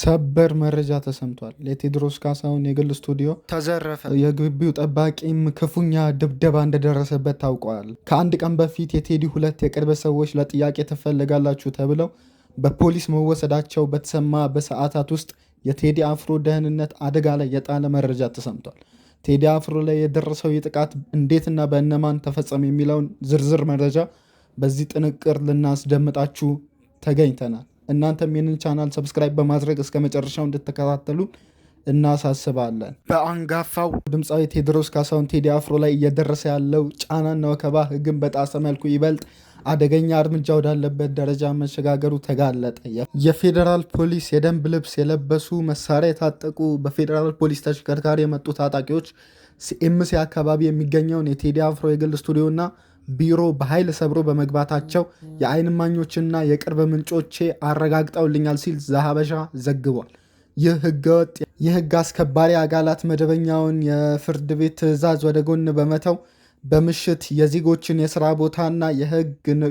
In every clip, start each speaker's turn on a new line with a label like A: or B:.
A: ሰበር መረጃ ተሰምቷል። የቴዎድሮስ ካሳሁን የግል ስቱዲዮ ተዘረፈ። የግቢው ጠባቂም ክፉኛ ድብደባ እንደደረሰበት ታውቋል። ከአንድ ቀን በፊት የቴዲ ሁለት የቅርብ ሰዎች ለጥያቄ ትፈልጋላችሁ ተብለው በፖሊስ መወሰዳቸው በተሰማ በሰዓታት ውስጥ የቴዲ አፍሮ ደህንነት አደጋ ላይ የጣለ መረጃ ተሰምቷል። ቴዲ አፍሮ ላይ የደረሰው የጥቃት እንዴትና በእነማን ተፈጸመ የሚለውን ዝርዝር መረጃ በዚህ ጥንቅር ልናስደምጣችሁ ተገኝተናል። እናንተም ይህንን ቻናል ሰብስክራይብ በማድረግ እስከ መጨረሻው እንድትከታተሉ እናሳስባለን። በአንጋፋው ድምፃዊ ቴዎድሮስ ካሳሁን ቴዲ አፍሮ ላይ እየደረሰ ያለው ጫናና ወከባ ሕግን በጣሰ መልኩ ይበልጥ አደገኛ እርምጃ ወዳለበት ደረጃ መሸጋገሩ ተጋለጠ። የፌዴራል ፖሊስ የደንብ ልብስ የለበሱ መሳሪያ የታጠቁ በፌዴራል ፖሊስ ተሽከርካሪ የመጡ ታጣቂዎች ሲኤምሲ አካባቢ የሚገኘውን የቴዲ አፍሮ የግል ስቱዲዮና ቢሮ በኃይል ሰብሮ በመግባታቸው የዓይን እማኞችና የቅርብ ምንጮቼ አረጋግጠውልኛል ሲል ዘሀበሻ ዘግቧል። ይህ ህገወጥ የህግ አስከባሪ አካላት መደበኛውን የፍርድ ቤት ትዕዛዝ ወደ ጎን በመተው በምሽት የዜጎችን የሥራ ቦታና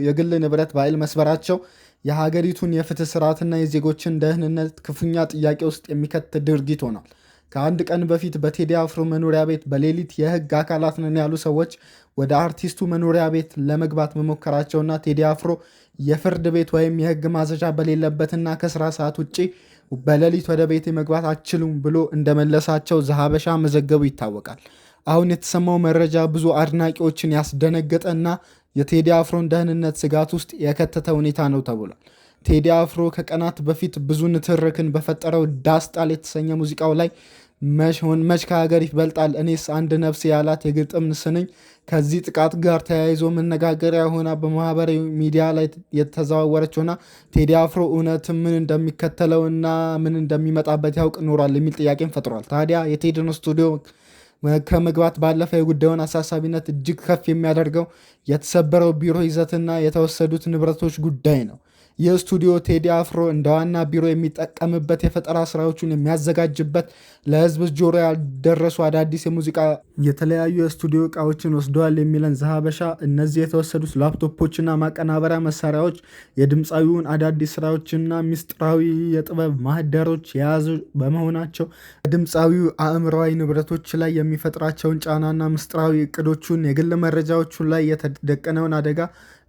A: የግል ንብረት በኃይል መስበራቸው የሀገሪቱን የፍትህ ስርዓትና የዜጎችን ደህንነት ክፉኛ ጥያቄ ውስጥ የሚከት ድርጊት ሆኗል። ከአንድ ቀን በፊት በቴዲ አፍሮ መኖሪያ ቤት በሌሊት የህግ አካላት ነን ያሉ ሰዎች ወደ አርቲስቱ መኖሪያ ቤት ለመግባት መሞከራቸውና ቴዲ አፍሮ የፍርድ ቤት ወይም የህግ ማዘዣ በሌለበትና ከስራ ሰዓት ውጭ በሌሊት ወደ ቤት መግባት አትችሉም ብሎ እንደመለሳቸው ዘሀበሻ መዘገቡ ይታወቃል። አሁን የተሰማው መረጃ ብዙ አድናቂዎችን ያስደነገጠና የቴዲ አፍሮን ደህንነት ስጋት ውስጥ የከተተ ሁኔታ ነው ተብሏል። ቴዲ አፍሮ ከቀናት በፊት ብዙ ንትርክን በፈጠረው ዳስጣል የተሰኘ ሙዚቃው ላይ መች ከሀገር ይበልጣል እኔስ አንድ ነፍስ ያላት የግጥም ስንኝ ከዚህ ጥቃት ጋር ተያይዞ መነጋገሪያ ሆና በማህበራዊ ሚዲያ ላይ የተዘዋወረች ሆና ቴዲ አፍሮ እውነትም ምን እንደሚከተለውና ምን እንደሚመጣበት ያውቅ ኖሯል የሚል ጥያቄን ፈጥሯል። ታዲያ የቴዲን ስቱዲዮ ከመግባት ባለፈ የጉዳዩን አሳሳቢነት እጅግ ከፍ የሚያደርገው የተሰበረው ቢሮ ይዘትና የተወሰዱት ንብረቶች ጉዳይ ነው። ይህ ስቱዲዮ ቴዲ አፍሮ እንደ ዋና ቢሮ የሚጠቀምበት የፈጠራ ስራዎቹን የሚያዘጋጅበት ለህዝብ ጆሮ ያልደረሱ አዳዲስ የሙዚቃ የተለያዩ የስቱዲዮ እቃዎችን ወስደዋል የሚለን ዘሀበሻ እነዚህ የተወሰዱት ላፕቶፖችና ማቀናበሪያ መሳሪያዎች የድምፃዊውን አዳዲስ ስራዎችና ሚስጥራዊ የጥበብ ማህደሮች የያዙ በመሆናቸው ድምፃዊው አእምሯዊ ንብረቶች ላይ የሚፈጥራቸውን ጫናና ምስጢራዊ እቅዶቹን የግል መረጃዎቹን ላይ የተደቀነውን አደጋ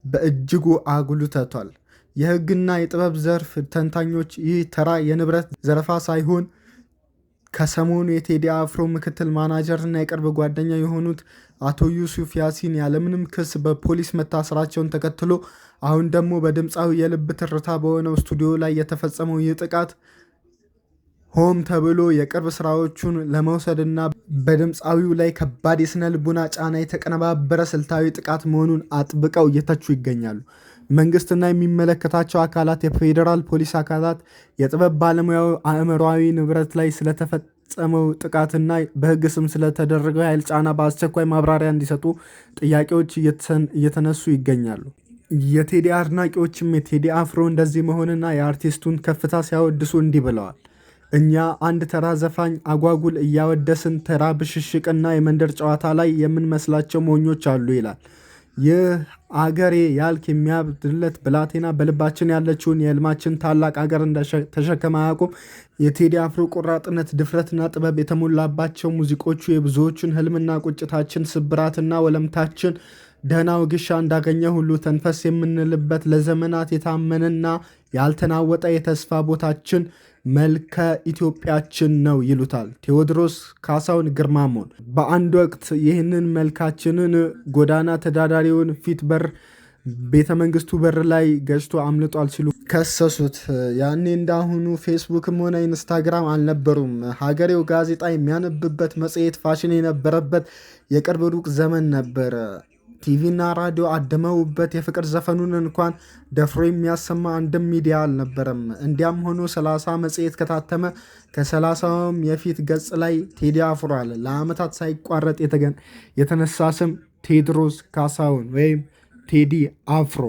A: በእጅጉ አጉልተቷል። የህግና የጥበብ ዘርፍ ተንታኞች ይህ ተራ የንብረት ዘረፋ ሳይሆን ከሰሞኑ የቴዲ አፍሮ ምክትል ማናጀርና የቅርብ ጓደኛ የሆኑት አቶ ዩሱፍ ያሲን ያለምንም ክስ በፖሊስ መታሰራቸውን ተከትሎ አሁን ደግሞ በድምፃዊ የልብ ትርታ በሆነው ስቱዲዮ ላይ የተፈጸመው ይህ ጥቃት ሆም ተብሎ የቅርብ ስራዎቹን ለመውሰድና በድምፃዊው ላይ ከባድ የስነ ልቡና ጫና የተቀነባበረ ስልታዊ ጥቃት መሆኑን አጥብቀው እየተቹ ይገኛሉ። መንግስትና የሚመለከታቸው አካላት የፌዴራል ፖሊስ አካላት የጥበብ ባለሙያው አእምሯዊ ንብረት ላይ ስለተፈጸመው ጥቃትና በህግ ስም ስለተደረገው የኃይል ጫና በአስቸኳይ ማብራሪያ እንዲሰጡ ጥያቄዎች እየተነሱ ይገኛሉ። የቴዲ አድናቂዎችም የቴዲ አፍሮ እንደዚህ መሆንና የአርቲስቱን ከፍታ ሲያወድሱ እንዲህ ብለዋል። እኛ አንድ ተራ ዘፋኝ አጓጉል እያወደስን ተራ ብሽሽቅና የመንደር ጨዋታ ላይ የምንመስላቸው ሞኞች አሉ ይላል። ይህ አገሬ ያልክ የሚያብድለት ብላቴና በልባችን ያለችውን የህልማችን ታላቅ አገር ተሸከመ አያውቁም። የቴዲ አፍሮ ቆራጥነት፣ ድፍረትና ጥበብ የተሞላባቸው ሙዚቆቹ የብዙዎቹን ህልምና ቁጭታችን፣ ስብራትና ወለምታችን ደህና ውግሻ እንዳገኘ ሁሉ ተንፈስ የምንልበት ለዘመናት የታመነና ያልተናወጠ የተስፋ ቦታችን መልከ ኢትዮጵያችን ነው ይሉታል ቴዎድሮስ ካሳሁን ግርማሞን። በአንድ ወቅት ይህንን መልካችንን ጎዳና ተዳዳሪውን ፊት በር ቤተ መንግስቱ በር ላይ ገጭቶ አምልጧል ሲሉ ከሰሱት። ያኔ እንዳሁኑ ፌስቡክም ሆነ ኢንስታግራም አልነበሩም። ሀገሬው ጋዜጣ የሚያነብበት መጽሔት ፋሽን የነበረበት የቅርብ ሩቅ ዘመን ነበረ። ቲቪና ራዲዮ አደመውበት የፍቅር ዘፈኑን እንኳን ደፍሮ የሚያሰማ አንድም ሚዲያ አልነበረም። እንዲያም ሆኖ 30 መጽሔት ከታተመ ከ30ም የፊት ገጽ ላይ ቴዲ አፍሮ አለ። ለዓመታት ሳይቋረጥ የተነሳ ስም ቴዎድሮስ ካሳሁን ወይም ቴዲ አፍሮ